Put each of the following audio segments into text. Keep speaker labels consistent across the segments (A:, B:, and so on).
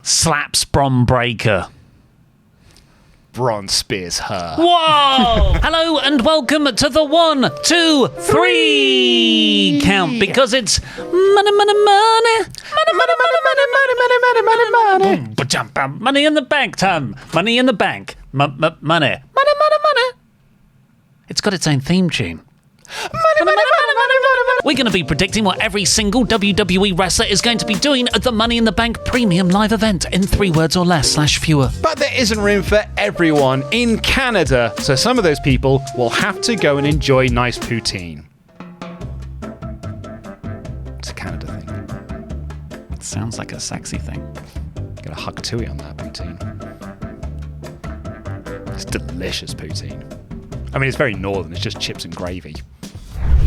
A: slaps Bron Breakker.
B: Bron spears her.
A: Whoa! Hello and welcome to the 1, 2, 3 count, because it's money. Money in the bank time. Money in the bank. Money. It's got its own theme tune. We're going to be predicting what every single WWE wrestler is going to be doing at the Money in the Bank premium live event in 3 words or less / fewer.
B: But there isn't room for everyone in Canada, so some of those people will have to go and enjoy nice poutine. It's a Canada thing.
A: It sounds like a sexy thing.
B: Got a hug Tui on that poutine. It's delicious poutine. I mean, it's very northern. It's just chips and gravy.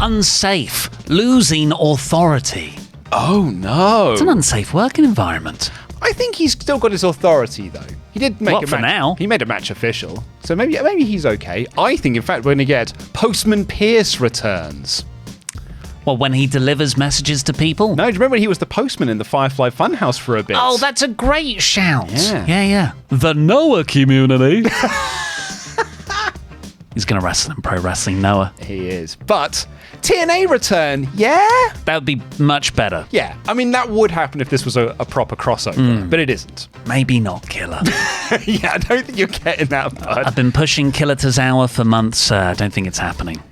A: Unsafe. Losing authority.
B: Oh, no.
A: It's an unsafe working environment.
B: I think he's still got his authority, though. He did make
A: What,
B: a
A: for
B: match.
A: now?
B: He made a match official. So maybe he's okay. I think, in fact, we're going to get Postman Pierce returns.
A: Well, when he delivers messages to people?
B: No, do you remember he was the postman in the Firefly Funhouse for a bit?
A: Oh, that's a great shout.
B: Yeah.
A: Yeah. The Noah community. He's going to wrestle in Pro Wrestling Noah.
B: He is. But TNA return, yeah?
A: That would be much better.
B: Yeah. I mean, that would happen if this was a proper crossover, but it isn't.
A: Maybe not Killer.
B: Yeah, I don't think you're getting that, bud.
A: I've been pushing Killer to Tower for months. I don't think it's happening.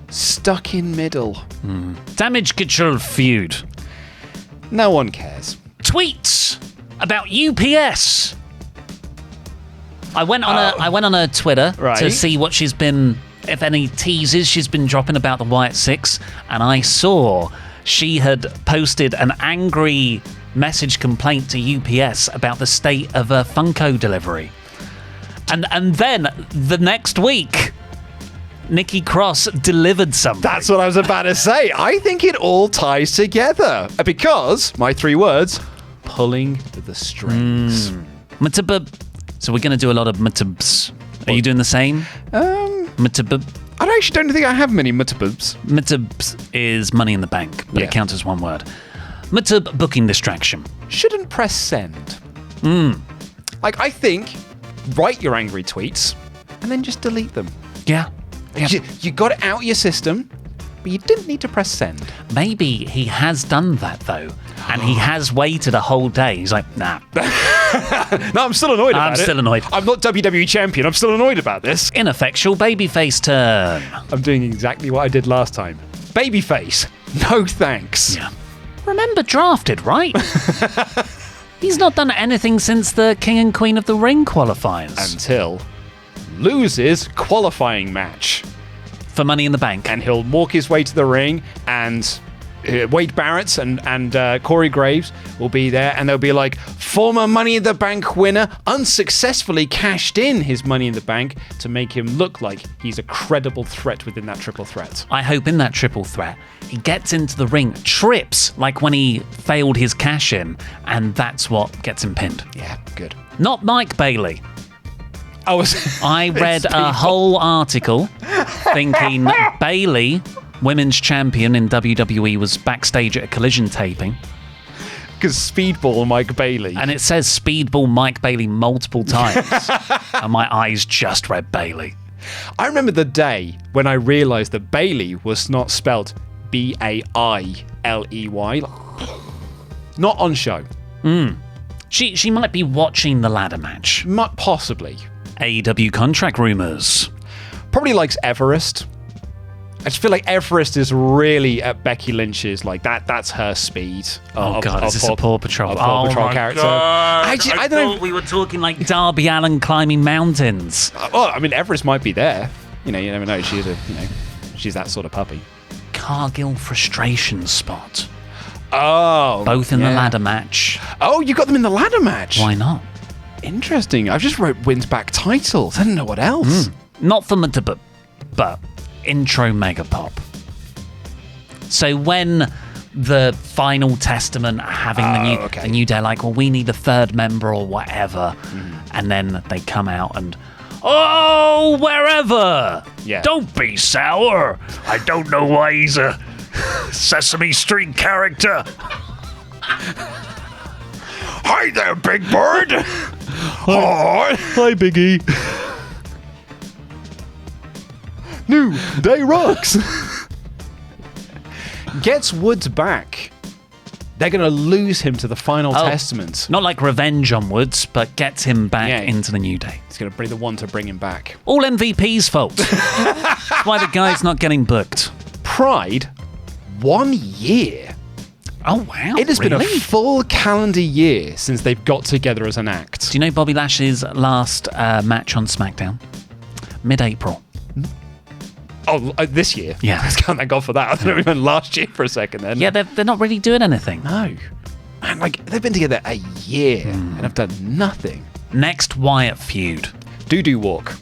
B: Stuck in middle.
A: Damage Control feud.
B: No one cares.
A: Tweets about UPS. I went on her Twitter to see what she's been, if any teases she's been dropping about the Wyatt Six, and I saw she had posted an angry message complaint to UPS about the state of a Funko delivery. And then the next week, Nikki Cross delivered something.
B: That's what I was about to say. I think it all ties together. Because, my 3 words, pulling the strings.
A: So we're going to do a lot of mutubs. Are you doing the same? Mutub.
B: I actually don't think I have many mutubs.
A: Mutubs is money in the bank, but
B: Yeah.
A: it counts as one word. Mutub, booking distraction.
B: Shouldn't press send. Like, I think, write your angry tweets and then just delete them.
A: Yeah.
B: You got it out of your system, but you didn't need to press send.
A: Maybe he has done that, though. And he has waited a whole day. He's like, nah.
B: No, I'm still annoyed about it.
A: I'm still annoyed.
B: I'm not WWE champion. I'm still annoyed about this.
A: Ineffectual babyface turn.
B: I'm doing exactly what I did last time. Babyface. No thanks.
A: Yeah. Remember Drafted, right? He's not done anything since the King and Queen of the Ring qualifiers.
B: Until loses qualifying match.
A: For Money in the Bank.
B: And he'll walk his way to the ring, and Wade Barrett and Corey Graves will be there, and they'll be like, former Money in the Bank winner unsuccessfully cashed in his Money in the Bank to make him look like he's a credible threat within that triple threat.
A: I hope in that triple threat, he gets into the ring, trips like when he failed his cash in, and that's what gets him pinned.
B: Yeah, good.
A: Not Mike Bailey. I read a
B: people.
A: whole article thinking Bailey, women's champion in WWE, was backstage at a Collision taping.
B: Because Speedball Mike Bailey.
A: And it says Speedball Mike Bailey multiple times. And my eyes just read Bailey.
B: I remember the day when I realised that Bailey was not spelled Bailey. Not on show.
A: She might be watching the ladder match.
B: Possibly.
A: AEW contract rumours.
B: Probably likes Everest. I just feel like Everest is really at Becky Lynch's, like, that's her speed.
A: Oh, God, is this a Paw Patrol?
B: Paw Patrol character.
A: God.
B: I don't know.
A: We were talking like Darby Allin climbing mountains.
B: Well, I mean, Everest might be there. You never know. She's that sort of puppy.
A: Cargill frustration spot.
B: Oh.
A: Both in the ladder match.
B: Oh, you got them in the ladder match.
A: Why not?
B: Interesting. I just wrote wins back titles. I don't know what else.
A: Not for Mutaba, but intro mega pop. So when the final testament are having the new day, like, well, we need a third member or whatever, and then they come out and, oh, wherever.
B: Yeah.
A: Don't be sour. I don't know why he's a Sesame Street character.
B: Hi there, Big Bird.
A: Hi, Biggie.
B: New day rocks. Gets Woods back. They're going to lose him to the Final Testament.
A: Not like revenge on Woods, but gets him back into the New Day.
B: He's going to be the one to bring him back.
A: All MVP's fault. Why the guy's not getting booked.
B: Pride, 1 year.
A: Oh, wow.
B: It has been a full calendar year since they've got together as an act.
A: Do you know Bobby Lashley's last match on SmackDown? Mid-April.
B: Oh, this year?
A: Yeah.
B: Thank God for that. I thought we went last year for a second then.
A: Yeah, they're not really doing anything.
B: No. Man, like, they've been together a year and have done nothing.
A: Next Wyatt feud.
B: Doo-doo walk.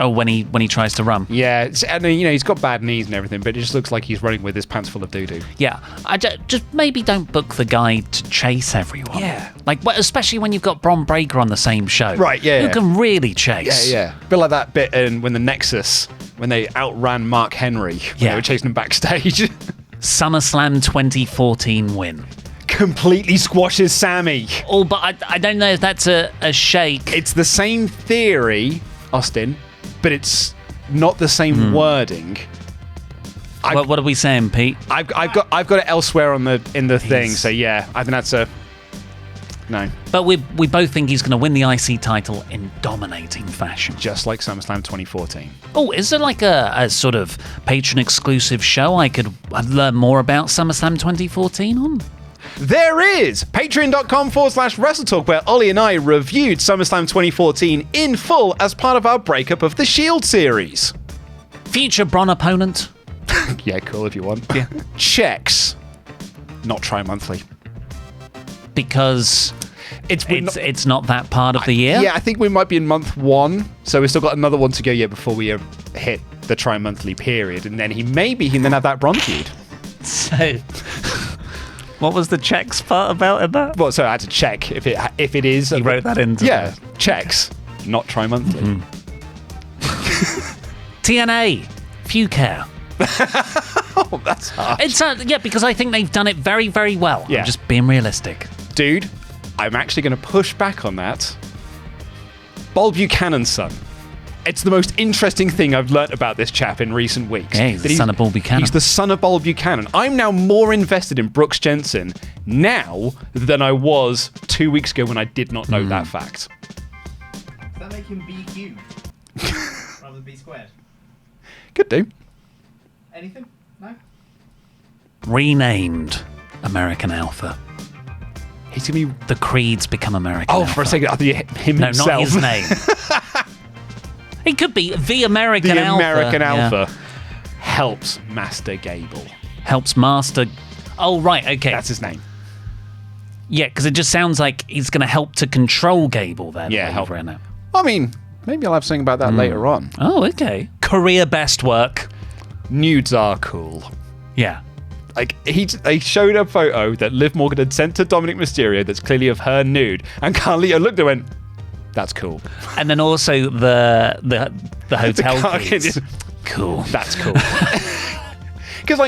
A: Oh, when he tries to run.
B: Yeah, and he's got bad knees and everything, but it just looks like he's running with his pants full of doo-doo.
A: Yeah, I just maybe don't book the guy to chase everyone.
B: Yeah.
A: Like, especially when you've got Bron Breakker on the same show.
B: Right, yeah.
A: Who can really chase.
B: Yeah. A bit like that bit when the Nexus, when they outran Mark Henry, when they were chasing him backstage.
A: SummerSlam 2014 win.
B: Completely squashes Sammy.
A: Oh, but I don't know if that's a shake.
B: It's the same theory, Austin, but it's not the same wording.
A: What are we saying, Pete?
B: I've got it elsewhere in the thing. So yeah, I think that's a no.
A: But we both think he's going to win the IC title in dominating fashion,
B: just like SummerSlam 2014.
A: Oh, is there like a sort of patron exclusive show I'd learn more about SummerSlam 2014 on?
B: There is patreon.com/WrestleTalk, where Ollie and I reviewed SummerSlam 2014 in full as part of our breakup of the Shield series.
A: Future Bron opponent?
B: Yeah, cool if you want.
A: Yeah.
B: Checks. Not tri-monthly.
A: Because it's not that part of the year?
B: Yeah, I think we might be in month 1, so we've still got another one to go yet before we hit the tri-monthly period, and then he then have that Bron feud.
A: So... What was the checks part about in that?
B: Well, so I had to check if it is.
A: You wrote that into
B: checks, not tri-monthly.
A: TNA, few care.
B: Oh, that's hard.
A: It's because I think they've done it very, very well.
B: Yeah.
A: I'm just being realistic.
B: Dude, I'm actually going to push back on that. Bob Buchanan's son. It's the most interesting thing I've learnt about this chap in recent weeks.
A: Yeah, he's the son of Bob Buchanan.
B: He's the son of Bob Buchanan. I'm now more invested in Brooks Jensen now than I was 2 weeks ago when I did not know that fact.
C: Does that make him B cubed rather than B squared?
B: Could do.
C: Anything? No?
A: Renamed American Alpha.
B: He's going to be...
A: The Creeds become American Alpha.
B: Oh, for a second, I thought him himself.
A: No, not his name. He could be the American Alpha.
B: The American Alpha helps Master Gable.
A: Helps Master... Oh, right, okay.
B: That's his name.
A: Yeah, because it just sounds like he's going to help to control Gable then.
B: Yeah, help.
A: Right now.
B: I mean, maybe I'll have something about that later on.
A: Oh, okay. Career best work.
B: Nudes are cool.
A: Yeah.
B: Like, they showed a photo that Liv Morgan had sent to Dominic Mysterio that's clearly of her nude, and Carlito looked and went, that's cool.
A: And then also the hotel keys. Cool.
B: That's cool. Because,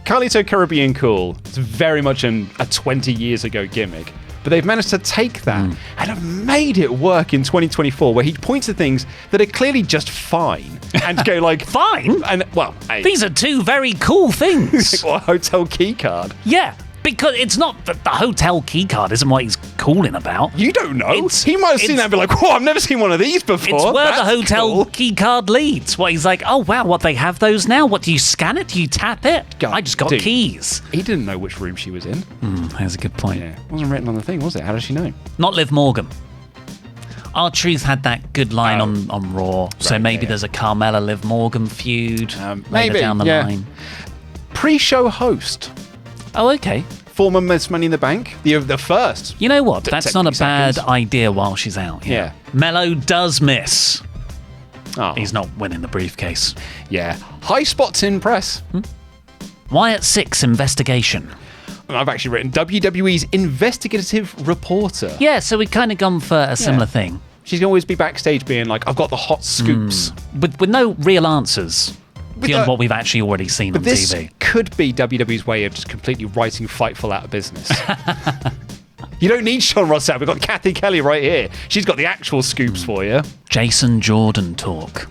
B: Carlito Caribbean cool, it's very much a 20 years ago gimmick. But they've managed to take that and have made it work in 2024, where he points to things that are clearly just fine and go like,
A: fine?
B: And, well, hey.
A: These are two very cool things.
B: Like, what, a hotel key card?
A: Yeah. Because it's not that the hotel key card isn't what he's calling about.
B: You don't know. He might have seen that and be like, whoa, I've never seen one of these before.
A: It's where
B: That's
A: the hotel
B: cool.
A: key card leads. What he's like, oh, wow, what, they have those now? What, do you scan it? Do you tap it?
B: God,
A: I just got keys.
B: He didn't know which room she was in.
A: That's a good point.
B: Yeah, it wasn't written on the thing, was it? How does she know?
A: Not Liv Morgan. R-Truth had that good line on Raw, so maybe there's a Carmella Liv Morgan feud later down the line.
B: Pre-show host.
A: Oh, okay.
B: Former Miss Money in the Bank, the first.
A: You know what? That's not a bad
B: seconds.
A: idea while she's out. Yeah. Mello does miss.
B: Oh.
A: He's not winning the briefcase.
B: Yeah. High spots in press.
A: Wyatt 6 investigation.
B: I've actually written WWE's investigative reporter.
A: Yeah, so we've kind of gone for a similar thing.
B: She's going to always be backstage being like, I've got the hot scoops.
A: With no real answers. Beyond what we've actually already seen on
B: this
A: TV.
B: Could be WWE's way of just completely writing Fightful out of business. You don't need Sean Ross Sapp. We've got Kathy Kelly right here. She's got the actual scoops for you.
A: Jason Jordan talk.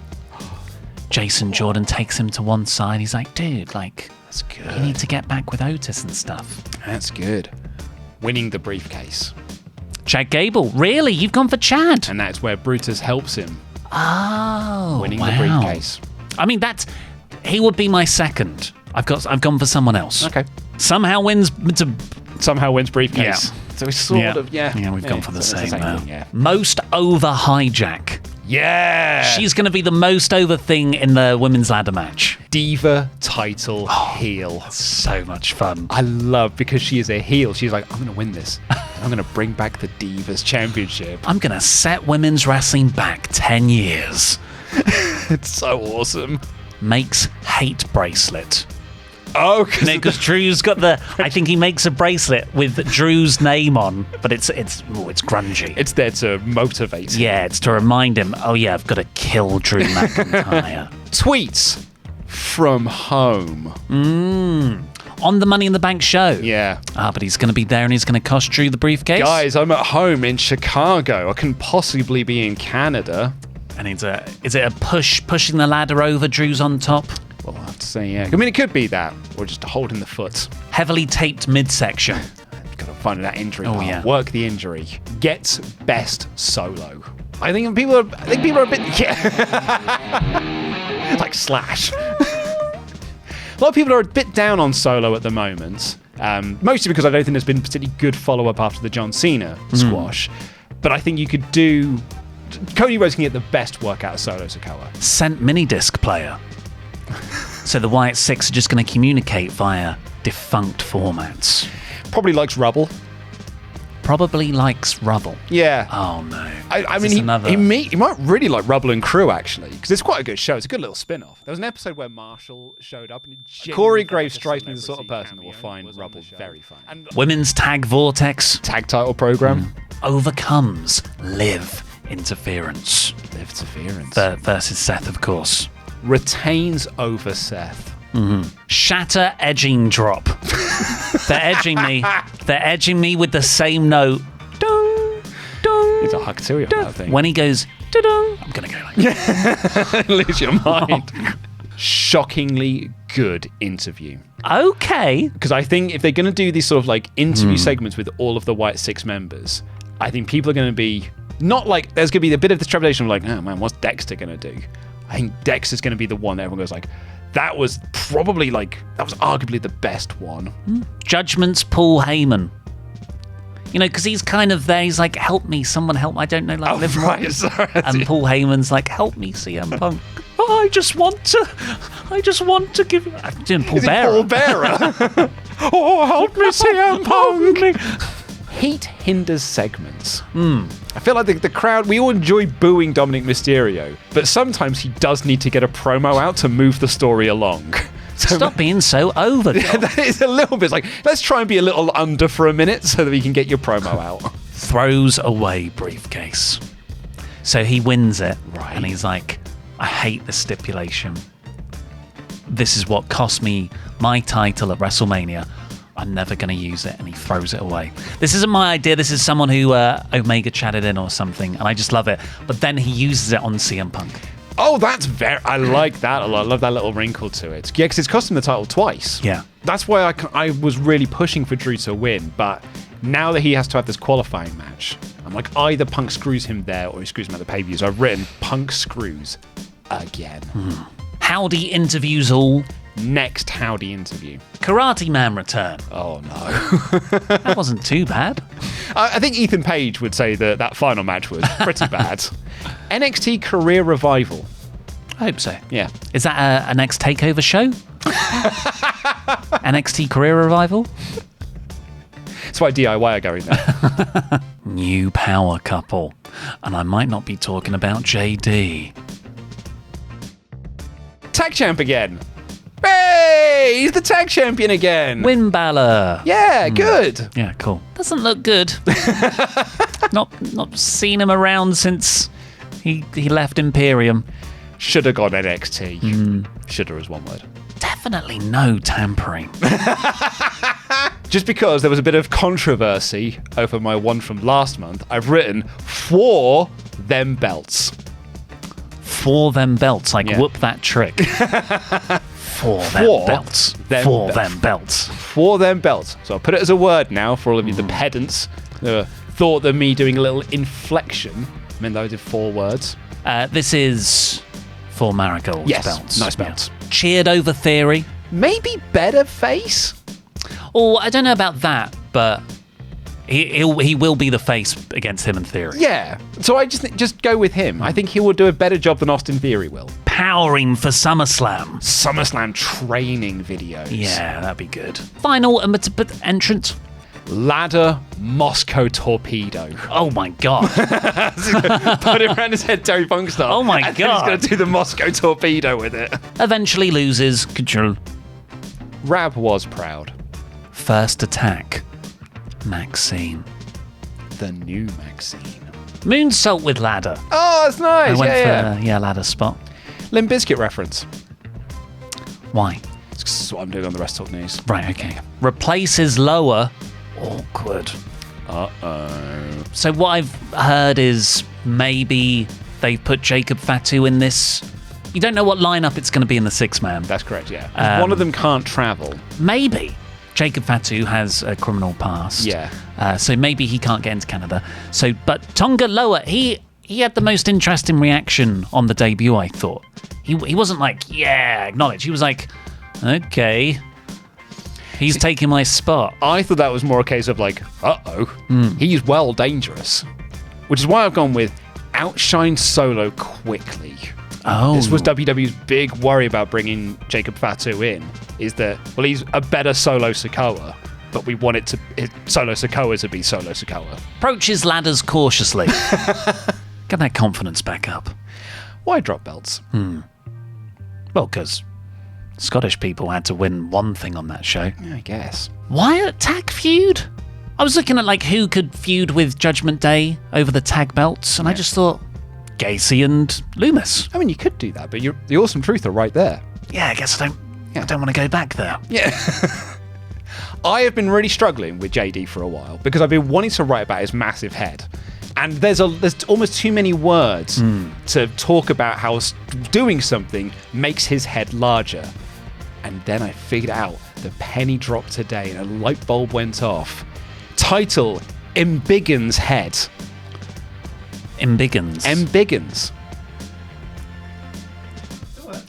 A: Jason Jordan takes him to one side. He's like, dude, like,
B: That's good.
A: you need to get back with Otis and stuff.
B: That's good. Winning the briefcase.
A: Chad Gable. Really? You've gone for Chad?
B: And that's where Brutus helps him.
A: Oh,
B: Winning
A: wow.
B: the briefcase.
A: I mean, he would be my second. I've gone for someone else.
B: Okay.
A: Somehow wins
B: briefcase.
A: Yeah.
B: So it's sort of, yeah.
A: Yeah, we've gone for the same now.
B: thing, yeah.
A: Most over hijack.
B: Yeah.
A: She's going to be the most over thing in the women's ladder match.
B: Diva title heel.
A: So much fun.
B: I love because she is a heel. She's like, I'm going to win this. I'm going to bring back the Divas Championship.
A: I'm going to set women's wrestling back 10 years.
B: It's so awesome.
A: Makes hate bracelet.
B: Oh,
A: Because Drew's got I think he makes a bracelet with Drew's name on, but it's grungy.
B: it's there to motivate him.
A: Yeah, it's to remind him, oh yeah, I've got to kill Drew McIntyre.
B: Tweets from home.
A: On the Money in the Bank show.
B: Yeah.
A: But he's going to be there and he's going to cost Drew the briefcase.
B: Guys, I'm at home in Chicago. I couldn't possibly be in Canada.
A: And is it a pushing the ladder over, Drew's on top?
B: Well, I have to say, yeah. I mean, it could be that, or just holding the foot.
A: Heavily taped midsection.
B: Got to find that injury.
A: Oh, yeah.
B: Work the injury. Gets best solo. I think people are a bit like Slash. A lot of people are a bit down on Solo at the moment, mostly because I don't think there's been particularly good follow-up after the John Cena squash. But I think you could do. Cody Rhodes can get the best work out of Solo Sikoa.
A: Sent mini disc player. So the Wyatt Six are just going to communicate via defunct formats.
B: Probably likes Rubble.
A: Probably likes Rubble.
B: Yeah.
A: Oh no.
B: I mean, he might really like Rubble and Crew, actually, because it's quite a good show. It's a good little spin-off. There was an episode where Marshall showed up, and Corey Graves strikes me as the sort of person that will find Rubble very fun. And
A: Women's Tag Vortex
B: tag title program.
A: overcomes Liv Interference.
B: Liv Interference.
A: Versus Seth, of course.
B: Retains over Seth.
A: Shatter edging drop. They're edging me. They're edging me with the same note. Dong, dong.
B: It's a hug to you on that thing.
A: When he goes, da-dong, I'm going to go like that.
B: Lose your mind. Shockingly good interview.
A: Okay.
B: Because I think if they're going to do these sort of like interview segments with all of the White Six members, I think people are going to be not like, there's going to be a bit of this trepidation of like, oh man, what's Dexter going to do? I think Dexter's going to be the one that everyone goes like, that was arguably the best one.
A: Judgment's Paul Heyman. You know, because he's kind of there. He's like, help me, someone help me. I don't know, like, Liv Morgan.
B: Sorry.
A: And Paul Heyman's like, help me, CM Punk. Oh, I just want to give you. I'm doing Paul Bearer.
B: Paul Bearer. Oh, help me, CM Punk. Heat hinders segments. I feel like the crowd, we all enjoy booing Dominic Mysterio, but sometimes he does need to get a promo out to move the story along. So
A: Stop being so over.
B: that is a little bit like, let's try and be a little under for a minute so that we can get your promo out.
A: Throws away briefcase. So he wins it.
B: Right.
A: And he's like, I hate the stipulation. This is what cost me my title at WrestleMania. I'm never going to use it, and he throws it away. This isn't my idea. This is someone who Omega chatted in or something, and I just love it. But then he uses it on CM Punk.
B: Oh, I like that a lot. I love that little wrinkle to it. Yeah, because it's cost him the title twice.
A: Yeah.
B: That's why I was really pushing for Drew to win, but now that he has to have this qualifying match, I'm like, either Punk screws him there or he screws him at the pay-per-view. So I've written Punk screws again.
A: Howdy interviews all.
B: Next Howdy interview.
A: Karate Man return.
B: Oh, no.
A: That wasn't too bad.
B: I think Ethan Page would say that final match was pretty bad. NXT Career Revival.
A: I hope so.
B: Yeah.
A: Is that a next takeover show? NXT Career Revival?
B: That's why DIY are going there.
A: New power couple. And I might not be talking about JD.
B: Tag champ again. Hey, he's the tag champion again.
A: Win Balor.
B: Yeah, good.
A: Yeah, cool. Doesn't look good. not seen him around since he left Imperium.
B: Should have gone NXT. Should have is one word.
A: Definitely no tampering.
B: just because there was a bit of controversy over my one from last month, I've written for them belts.
A: For them belts, like whoop that trick. For them belts. For them belts.
B: For them belts. So I'll put it as a word now for all of you, the pedants, who thought that me doing a little inflection meant that I did 4 words.
A: This is for Marigold's
B: yes,
A: belts.
B: Nice belts.
A: Yeah. Cheered over Theory.
B: Maybe better face?
A: Oh, I don't know about that, but he will be the face against him and Theory.
B: Yeah. So I just go with him. I think he will do a better job than Austin Theory will.
A: Powering for SummerSlam.
B: SummerSlam training videos.
A: Yeah, that'd be good. Final entrant.
B: Ladder Moscow Torpedo.
A: Oh my god.
B: Put it around his head, Terry Funk style.
A: Oh my
B: and
A: god.
B: He's going to do the Moscow Torpedo with it.
A: Eventually loses control.
B: Rab was proud.
A: First attack. Maxine.
B: The new Maxine.
A: Moonsault with ladder.
B: Oh, that's nice.
A: I went
B: yeah.
A: for ladder spot.
B: Limp Bizkit reference.
A: Why?
B: That's what I'm doing on the WrestleTalk news.
A: Right, okay. Replaces lower. Awkward.
B: Uh-oh.
A: So what I've heard is maybe they've put Jacob Fatu in this. You don't know what lineup it's going to be in the 6-man.
B: That's correct, yeah. One of them can't travel.
A: Maybe. Jacob Fatu has a criminal past.
B: Yeah.
A: So maybe he can't get into Canada. But Tonga Loa, he had the most interesting reaction on the debut, I thought. He wasn't like, yeah, acknowledge. He was like, okay. He's taking my spot.
B: I thought that was more a case of like, he's well dangerous. Which is why I've gone with outshine Solo quickly.
A: Oh.
B: This was WWE's big worry about bringing Jacob Fatu in, is that, well, he's a better Solo Sikoa, but we want Solo Sikoa to be Solo Sikoa.
A: Approaches ladders cautiously. Get that confidence back up.
B: Why drop belts?
A: Well, because Scottish people had to win one thing on that show.
B: Yeah, I guess.
A: Wyatt tag feud? I was looking at like who could feud with Judgment Day over the tag belts, and I just thought Gacy and Loomis.
B: I mean, you could do that, but the awesome truth are right there.
A: Yeah, I guess I don't want to go back there.
B: Yeah. I have been really struggling with JD for a while because I've been wanting to write about his massive head. And there's almost too many words to talk about how doing something makes his head larger. And then I figured out the penny dropped today and a light bulb went off. Title, Embiggen's head.
A: Embiggens.
B: Embiggens.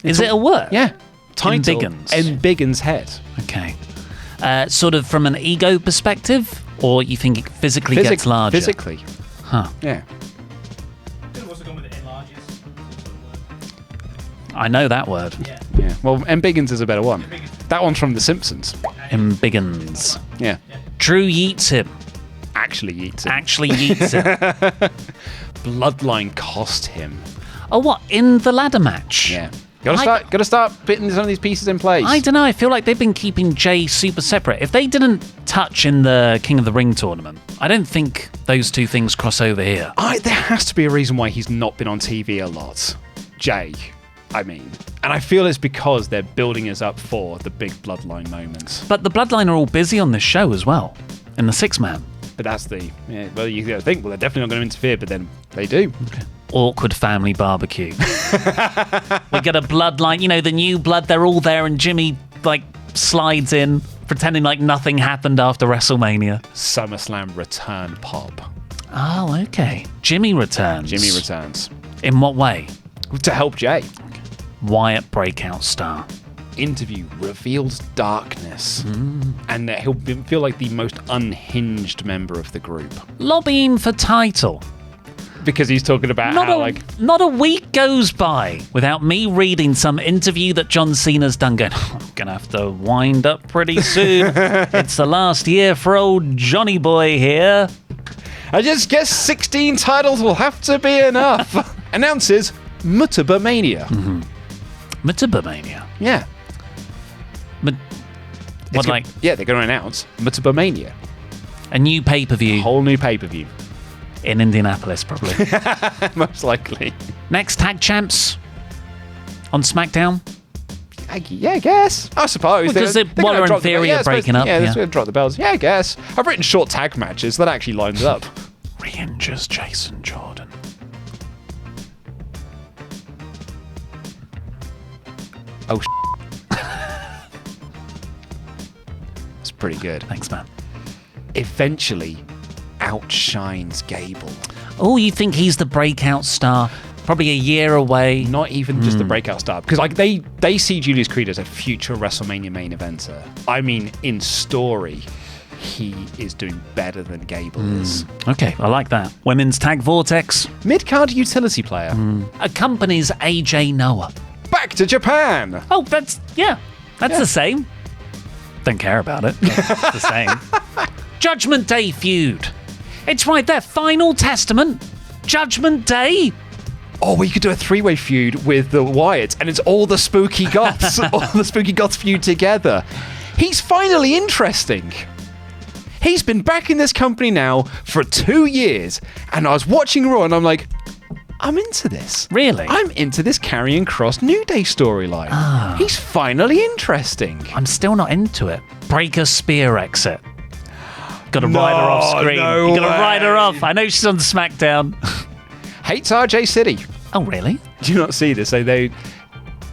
A: Is it a word?
B: Yeah. Title,
A: Embiggens.
B: Embiggen's head.
A: Okay. Sort of from an ego perspective, or you think it physically gets larger?
B: Physically.
A: Huh.
B: Yeah.
C: Could have also gone with it enlarges.
A: I know that word.
C: Yeah.
B: Yeah. Well, Embiggens is a better one. That one's from The Simpsons.
A: Embiggens.
B: Yeah.
A: Drew yeets him.
B: Actually yeets him.
A: Actually yeets him.
B: Bloodline cost him.
A: Oh, what? In the ladder match?
B: Yeah. Gotta start putting some of these pieces in place.
A: I don't know. I feel like they've been keeping Jay super separate. If they didn't touch in the King of the Ring tournament, I don't think those two things cross over here.
B: There has to be a reason why he's not been on TV a lot. Jay, I mean. And I feel it's because they're building us up for the big Bloodline moments.
A: But the Bloodline are all busy on this show as well, in the 6-man.
B: But that's you gotta think, well, they're definitely not going to interfere, but then they do.
A: Okay. Awkward family barbecue. We get a Bloodline, the new blood, they're all there, and Jimmy, slides in, pretending like nothing happened after WrestleMania.
B: SummerSlam return pop.
A: Oh, okay. Jimmy returns.
B: Jimmy returns.
A: In what way?
B: To help Jay.
A: Wyatt breakout star.
B: Interview reveals darkness. And that he'll feel like the most unhinged member of the group.
A: Lobbying for title.
B: Because he's talking about
A: not a week goes by without me reading some interview that John Cena's done going, I'm going to have to wind up pretty soon. It's the last year for old Johnny boy here.
B: I just guess 16 titles will have to be enough. Announces MitB Mania.
A: MitB Mania?
B: Yeah.
A: Yeah,
B: they're going to announce MitB Mania.
A: A new pay-per-view.
B: A whole new pay-per-view.
A: In Indianapolis, probably.
B: Most likely.
A: Next tag champs on SmackDown.
B: I guess. I suppose.
A: Because Waller and Theory are breaking up.
B: Yeah, they're going to drop the belts. Yeah, I guess. I've written short tag matches. That actually lines up.
A: Re-injures Jason Jordan.
B: Oh, it's pretty good.
A: Thanks, man.
B: Eventually outshines Gable.
A: Oh, you think he's the breakout star? Probably a year away.
B: Not even just the breakout star. Because like they see Julius Creed as a future WrestleMania main eventer. I mean, in story, he is doing better than Gable is.
A: Okay, I like that. Women's Tag Vortex.
B: Mid-card utility player.
A: Accompanies AJ Noah.
B: Back to Japan.
A: Oh, that's the same. Don't care about it. It's the same. Judgment Day feud. It's right there. Final Testament. Judgment Day.
B: Oh, we could do a three-way feud with the Wyatts, and it's all the spooky goths, all the spooky goths feud together. He's finally interesting. He's been back in this company now for 2 years, and I was watching Raw, and I'm like, I'm into this.
A: Really?
B: I'm into this Karrion Kross New Day storyline. He's finally interesting.
A: I'm still not into it. Breaker spear exit. Got to ride her off screen.
B: No
A: You got to
B: way.
A: ride her off. I know she's on SmackDown.
B: Hates RJ City.
A: Oh, really?
B: Do you not see this? So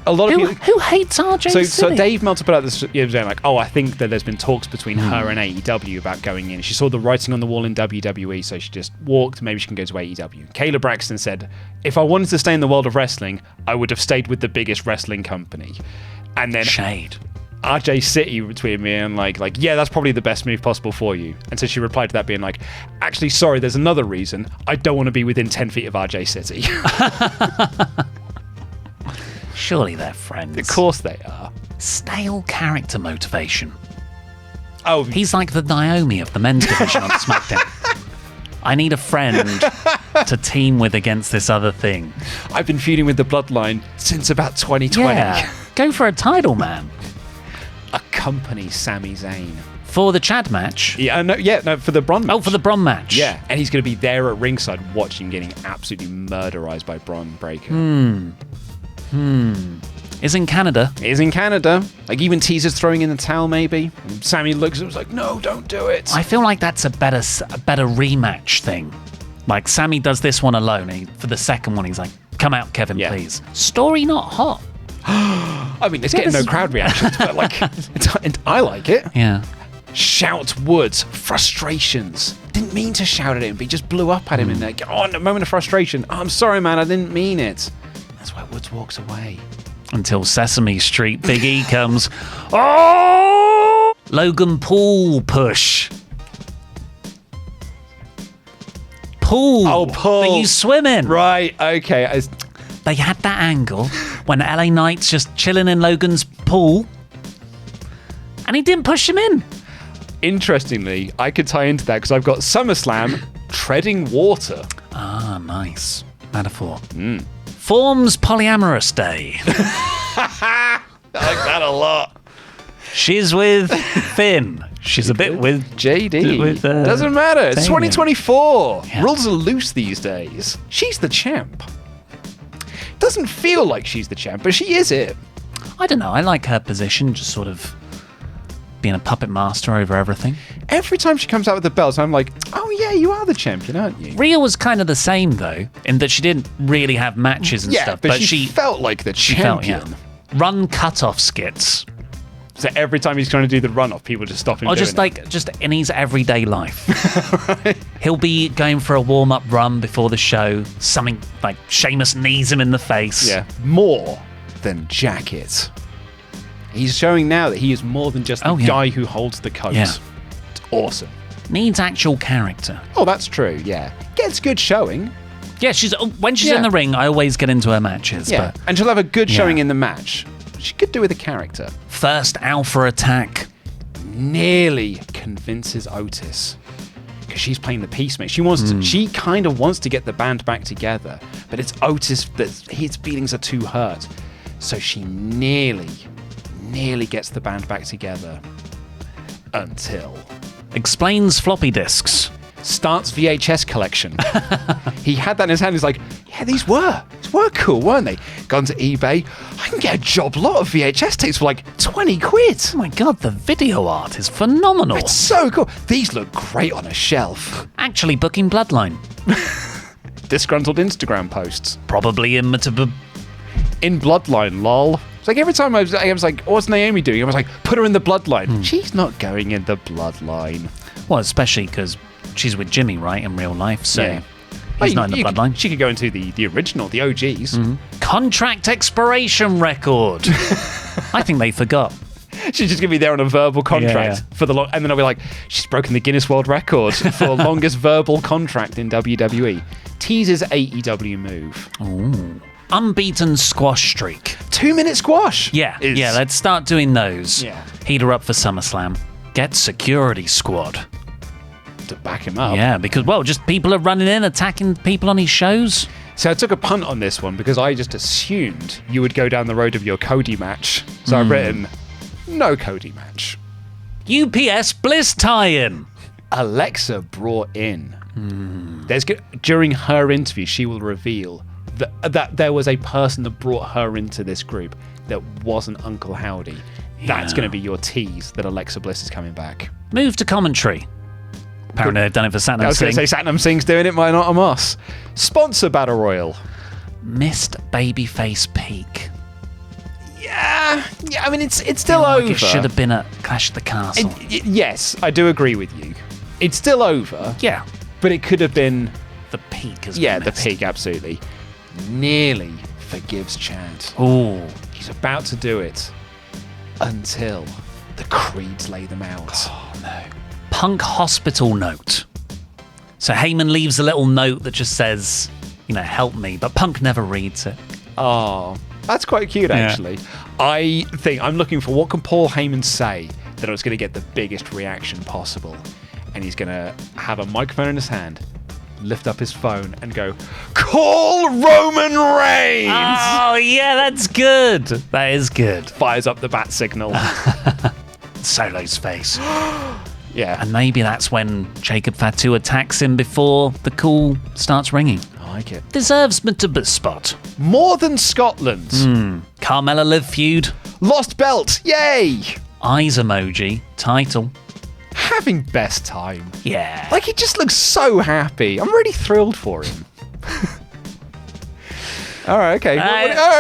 B: a lot of people.
A: Who hates RJ
B: So
A: City?
B: Dave Meltzer put out this saying like, oh, I think that there's been talks between her and AEW about going in. She saw the writing on the wall in WWE, so she just walked. Maybe she can go to AEW. Kayla Braxton said, if I wanted to stay in the world of wrestling, I would have stayed with the biggest wrestling company. And then
A: Shade.
B: RJ City tweeted me and like, yeah, that's probably the best move possible for you. And so she replied to that being like, actually, sorry, there's another reason. I don't want to be within 10 feet of RJ City.
A: Surely they're friends.
B: Of course they are.
A: Stale character motivation.
B: Oh,
A: He's like the Naomi of the men's division on SmackDown. I need a friend to team with against this other thing.
B: I've been feuding with the Bloodline since about 2020.
A: Yeah. Go for a title, man.
B: Accompany Sami Zayn.
A: For the Chad match.
B: No, for the Braun match.
A: Oh, for the Bron match.
B: Yeah, and he's going to be there at ringside watching getting absolutely murderized by Braun Breaker.
A: Is in Canada.
B: It is in Canada. Like, even teasers throwing in the towel, maybe. And Sammy looks and was like, no, don't do it.
A: I feel like that's a better rematch thing. Like, Sammy does this one alone. For the second one, he's like, come out, Kevin, please. Story not hot.
B: I mean, it's getting no crowd reactions, but like, I like it.
A: Yeah.
B: Shout Woods, frustrations. Didn't mean to shout at him, but he just blew up at him in there. Oh, a moment of frustration. Oh, I'm sorry, man, I didn't mean it. That's why Woods walks away.
A: Until Sesame Street Big E comes. Oh! Logan Paul push. Pool.
B: Oh, Paul.
A: That you swim in.
B: Right, okay.
A: They had that angle when LA Knight's just chilling in Logan's pool. And he didn't push him in.
B: Interestingly, I could tie into that because I've got SummerSlam treading water.
A: Ah, nice. Metaphor. Forms Polyamorous Day.
B: I like that a lot.
A: She's with Finn. She's a bit with
B: JD.
A: With,
B: Doesn't matter. It's
A: Damien.
B: 2024.
A: Yeah.
B: Rules are loose these days. She's the champ. Doesn't feel like she's the champ, but she is it.
A: I don't know. I like her position, just sort of being a puppet master over everything.
B: Every time she comes out with the belts, I'm like, oh yeah, you are the champion, aren't you?
A: Rhea was kind of the same, though, in that she didn't really have matches and
B: Yeah,
A: stuff.
B: but she felt like the champion.
A: Felt, Run cut-off skits.
B: So every time he's trying to do the runoff, people just stop him
A: Or
B: doing
A: just
B: it.
A: like, just in his everyday life. He'll be going for a warm-up run before the show. Something like Sheamus knees him in the face.
B: Yeah, more than jacket. He's showing now that he is more than just the guy who holds the coat.
A: Yeah.
B: It's awesome.
A: Needs actual character.
B: Oh, that's true, yeah. Gets good showing.
A: Yeah, when she's in the ring, I always get into her matches.
B: Yeah,
A: But
B: and she'll have a good showing in the match. She could do with a character.
A: first alpha attack.
B: Nearly convinces Otis. Because she's playing the peacemaker. She wants to, she kind of wants to get the band back together. But it's Otis that his feelings are too hurt. So she nearly gets the band back together. Until
A: Explains floppy disks.
B: starts VHS collection. He had that in his hand. He's like, yeah, these were cool, weren't they? Gone to eBay. I'm can get a job lot of VHS tapes for like 20 quid.
A: Oh my god, the video art is phenomenal.
B: It's so cool. These look great on a shelf.
A: Actually booking Bloodline.
B: Disgruntled Instagram posts.
A: Probably in
B: Bloodline, lol. It's like every time I was like, what's Naomi doing? I was like, put her in the Bloodline. She's not going in the Bloodline.
A: Well, especially because she's with Jimmy, right, in real life, so
B: Yeah.
A: he's not in the Bloodline.
B: She could go into the original, the OGs.
A: Contract expiration record. I think they forgot.
B: She's just going to be there on a verbal contract for the and then I'll be like, she's broken the Guinness World Record for longest verbal contract in WWE. Teases AEW move.
A: Ooh. Unbeaten squash streak.
B: 2-minute squash.
A: Yeah, let's start doing those.
B: Yeah.
A: Heat her up for SummerSlam. Get security squad.
B: To back him up.
A: Yeah, because, well, just people are running in, attacking people on his shows.
B: So I took a punt on this one because I just assumed you would go down the road of your Cody match. So I've written, no Cody match.
A: UPS Bliss tie-in.
B: Alexa brought in. During her interview, she will reveal that there was a person that brought her into this group that wasn't Uncle Howdy. That's going to be your tease that Alexa Bliss is coming back.
A: Move to commentary. Apparently they've done it for Satnam Singh.
B: I was going to say Satnam Singh's doing it, why not Amos? Sponsor Battle Royal.
A: Missed babyface peak.
B: Yeah, I mean, it's still over.
A: It should have been at Clash of the Castle.
B: Yes, I do agree with you. It's still over.
A: Yeah.
B: But it could have been...
A: The peak as
B: the peak, absolutely. Nearly forgives Chad.
A: Ooh.
B: He's about to do it until the creeds lay them out.
A: Oh, no. Punk hospital note. So Heyman leaves a little note that just says, help me, but Punk never reads it.
B: Oh, that's quite cute, actually. I think I'm looking for what can Paul Heyman say that it's going to get the biggest reaction possible. And he's going to have a microphone in his hand, lift up his phone and go, call Roman Reigns!
A: Oh, yeah, that's good. That is good.
B: Fires up the bat signal.
A: Solo's face.
B: Yeah.
A: And maybe that's when Jacob Fatu attacks him before the call starts ringing.
B: I like it.
A: Deserves MitB spot.
B: More than Scotland.
A: Carmella Liv feud.
B: Lost belt. Yay!
A: Eyes emoji. Title.
B: Having best time.
A: Yeah.
B: Like, he just looks so happy. I'm really thrilled for him. All right, okay.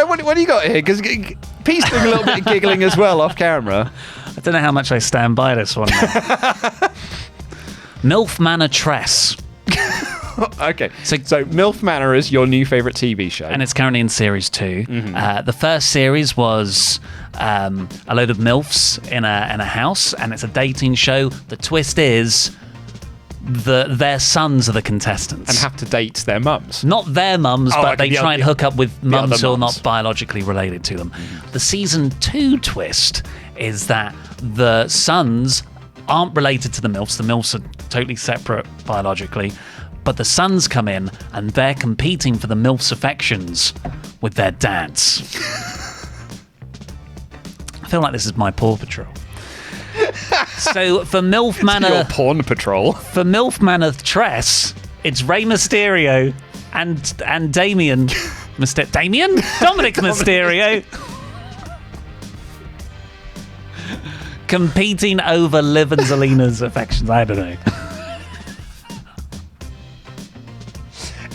B: What do you got here? Because Pete's doing a little bit of giggling as well off camera.
A: I don't know how much I stand by this one. MILF Manor Tress.
B: Okay, so MILF Manor is your new favourite TV show.
A: And it's currently in Series 2. The first series was a load of MILFs in a house, and it's a dating show. The twist is their sons are the contestants.
B: And have to date their mums.
A: Not their mums, but they try and hook up with mums who are not
B: mums.
A: biologically related to them. The Season 2 twist is that the sons aren't related to the MILFs. The MILFs are totally separate biologically. But the sons come in and they're competing for the MILFs' affections with their dads. I feel like this is my Paw Patrol. So for MILF Manor...
B: Your Porn Patrol.
A: For MILF Manor Tress, it's Rey Mysterio and Damien... Damien? Dominic Mysterio. Competing over Liv and Zelina's affections. I don't know.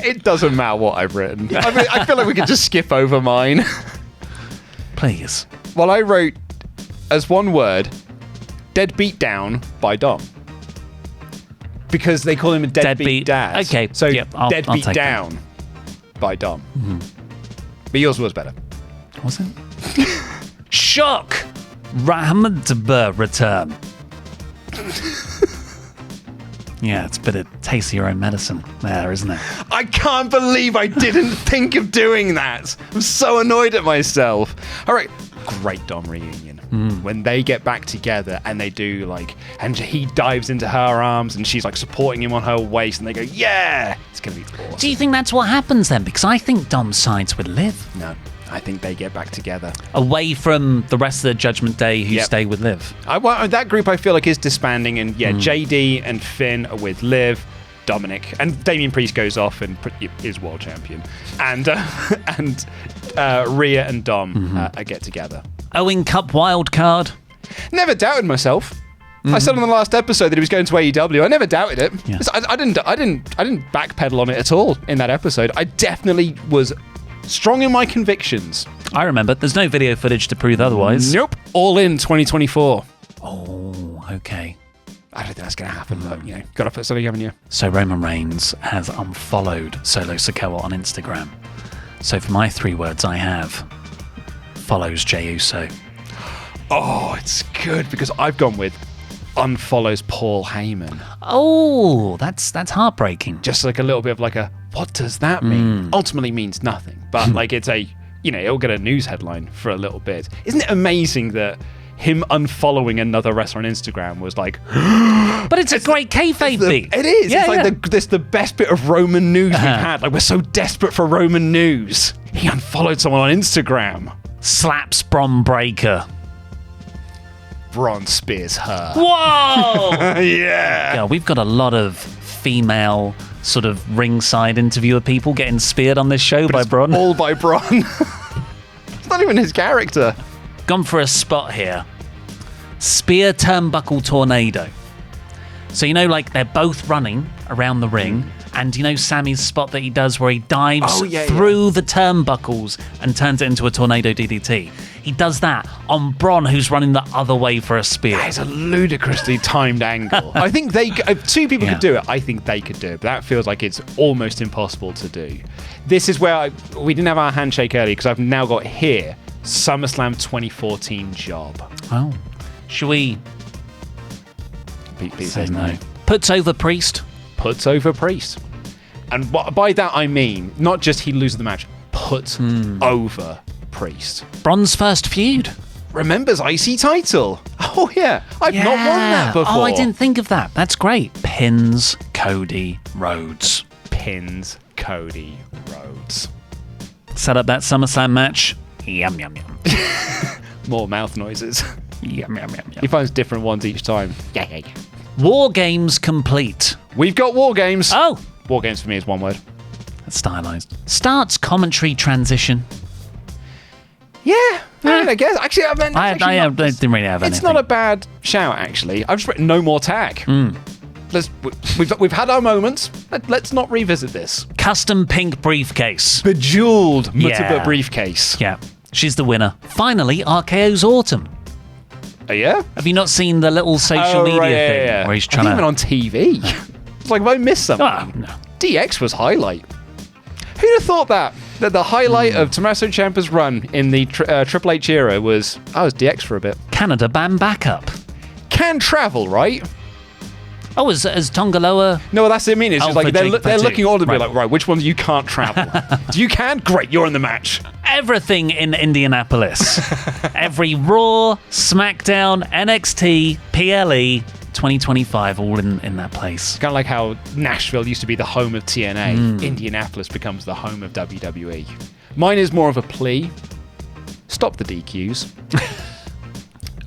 B: It doesn't matter what I've written. I mean, I feel like we could just skip over mine.
A: Please.
B: Well, I wrote as one word, Deadbeat Down by Dom. Because they call him a deadbeat dad.
A: Okay.
B: So
A: I'll
B: Deadbeat
A: take
B: Down by Dom. But yours was better.
A: Was it? Shock! MitB return. Yeah, it's a bit of taste of your own medicine there, isn't it?
B: I can't believe I didn't think of doing that. I'm so annoyed at myself. All right, great Dom reunion. When they get back together and they do and he dives into her arms and she's supporting him on her waist and they go, yeah, it's going to be awesome.
A: Do you think that's what happens then? Because I think Dom sides with Liv.
B: No, I think they get back together.
A: Away from the rest of the Judgment Day who stay with Liv.
B: That group I feel like is disbanding and JD and Finn are with Liv. Dominic. And Damian Priest goes off and is world champion. And Rhea and Dom get together.
A: Owen Cup wild card.
B: Never doubted myself. I said on the last episode that he was going to AEW. I never doubted it.
A: Yeah.
B: I didn't backpedal on it at all in that episode. I definitely was strong in my convictions.
A: I remember. There's no video footage to prove otherwise.
B: Nope. All in 2024.
A: Oh, okay.
B: I don't think that's going to happen, but, got to put something, haven't you?
A: So Roman Reigns has unfollowed Solo Sikoa on Instagram. So for my 3 words, I have follows Jey Uso.
B: Oh, it's good because I've gone with unfollows Paul Heyman.
A: Oh, that's heartbreaking.
B: Just like a little bit of like a, what does that mean? Ultimately means nothing, but like it's a, it'll get a news headline for a little bit. Isn't it amazing that him unfollowing another wrestler on Instagram was like...
A: But it's a great kayfabe beat.
B: It is.
A: Yeah,
B: it's the best bit of Roman news we've had. Like, we're so desperate for Roman news. He unfollowed someone on Instagram.
A: Slaps Bron Breakker.
B: Braun spears her.
A: Whoa!
B: Yeah.
A: We've got a lot of female sort of ringside interviewer people getting speared on this show by Braun.
B: All by Braun. It's not even his character.
A: Gone for a spot here. Spear turnbuckle tornado. So, like they're both running around the ring, and Sammy's spot that he does where he dives through the turnbuckles and turns it into a tornado DDT. He does that on Braun, who's running the other way for a spear.
B: That is a ludicrously timed angle. I think if 2 people could do it, I think they could do it. But that feels like it's almost impossible to do. This is where we didn't have our handshake earlier because I've now got here SummerSlam 2014 job.
A: Oh. Should we...
B: Pete says no.
A: Puts over Priest.
B: Puts over Priest. And by that I mean, not just he loses the match, puts over Priest.
A: Braun's first feud.
B: Remembers IC title. Oh yeah, I've not won that before.
A: Oh, I didn't think of that. That's great. Pins Cody Rhodes.
B: Pins Cody Rhodes.
A: Set up that SummerSlam match. Yum, yum, yum.
B: More mouth noises.
A: Yum, yum, yum, yum.
B: He finds different ones each time. Yeah.
A: War Games complete.
B: We've got War Games.
A: Oh!
B: War Games for me is one word.
A: That's stylized. Starts commentary transition.
B: Yeah, I guess. Actually, I didn't
A: really have anything.
B: It's not a bad shout, actually. I've just written no more tag. We've had our moments. Let's not revisit this.
A: Custom pink briefcase.
B: Bejeweled Mutaba briefcase.
A: Yeah, she's the winner. Finally, RKO's Autumn.
B: Oh, yeah?
A: Have you not seen the little social media thing where he's trying to...
B: Even on TV. It's like, if I missed something.
A: Oh, no.
B: DX was highlight. Who'd have thought that the highlight of Tommaso Ciampa's run in the Triple H era was DX for a bit.
A: Canada band backup.
B: Can travel, right?
A: Oh, as Tongaloa?
B: No, that's what I mean. It's just like they're looking all to be like, right, which ones you can't travel? Do you can? Great, you're in the match.
A: Everything in Indianapolis. Every Raw, SmackDown, NXT, PLE, 2025, all in that place.
B: Kind of like how Nashville used to be the home of TNA. Indianapolis becomes the home of WWE. Mine is more of a plea. Stop the DQs.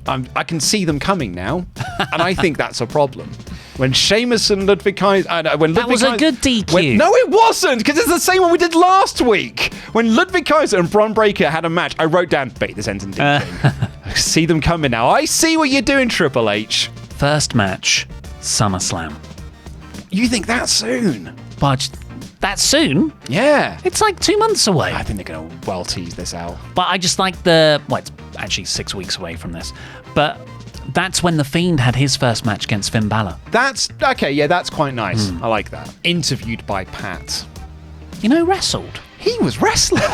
B: I can see them coming now, and I think that's a problem. When Sheamus and Ludwig Kaiser... that
A: was a good DQ.
B: No, it wasn't, because it's the same one we did last week. When Ludwig Kaiser and Bron Breakker had a match, I wrote down, bait this ends in DQ. I see them coming now. I see what you're doing, Triple H.
A: First match, SummerSlam.
B: You think that soon?
A: But that soon?
B: Yeah.
A: It's like 2 months away.
B: I think they're going to well tease this out.
A: But I just like it's actually 6 weeks away from this. But that's when The Fiend had his first match against Finn Balor.
B: That's, okay, yeah, that's quite nice. I like that. Interviewed by Pat.
A: Wrestled.
B: He was wrestler.
A: Do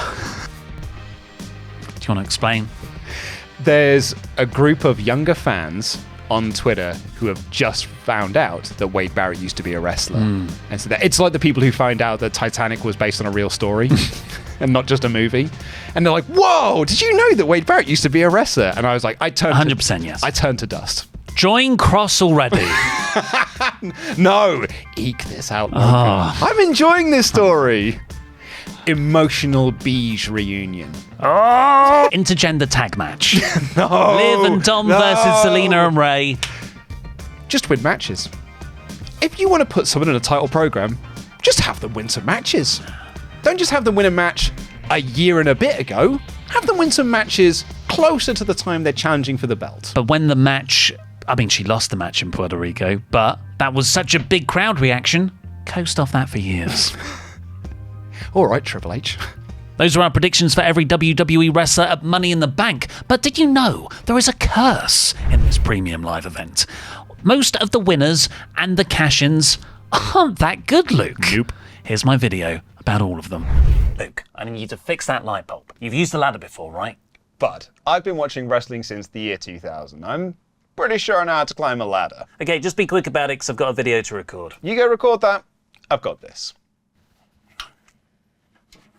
A: you want to explain?
B: There's a group of younger fans on Twitter who have just found out that Wade Barrett used to be a wrestler. And so it's like the people who find out that Titanic was based on a real story and not just a movie. And they're like, whoa, did you know that Wade Barrett used to be a wrestler? And I was like, 100%
A: yes.
B: I turned to dust.
A: Join Cross already.
B: No, eke this out. I'm enjoying this story. Emotional Beige reunion.
A: Intergender tag match.
B: No.
A: Liv and Dom versus Selena and Ray.
B: Just win matches. if you want to put someone in a title program, just have them win some matches. Don't just have them win a match a year and a bit ago. Have them win some matches closer to the time they're challenging for the belt.
A: But when the match, I mean, she lost the match in Puerto Rico, but that was such a big crowd reaction. Coast off that for years.
B: All right, Triple H.
A: Those are our predictions for every WWE wrestler at Money in the Bank. But did you know there is a curse in this premium live event? Most of the winners and the cash-ins aren't that good, Luke.
B: Nope.
A: Here's my video about all of them. Luke, I need you to fix that light bulb. You've used the ladder before, right?
D: But I've been watching wrestling since the year 2000. I'm pretty sure I know how to climb a ladder.
A: Okay, just be quick about it because I've got a video to record.
D: You go record that. I've got this.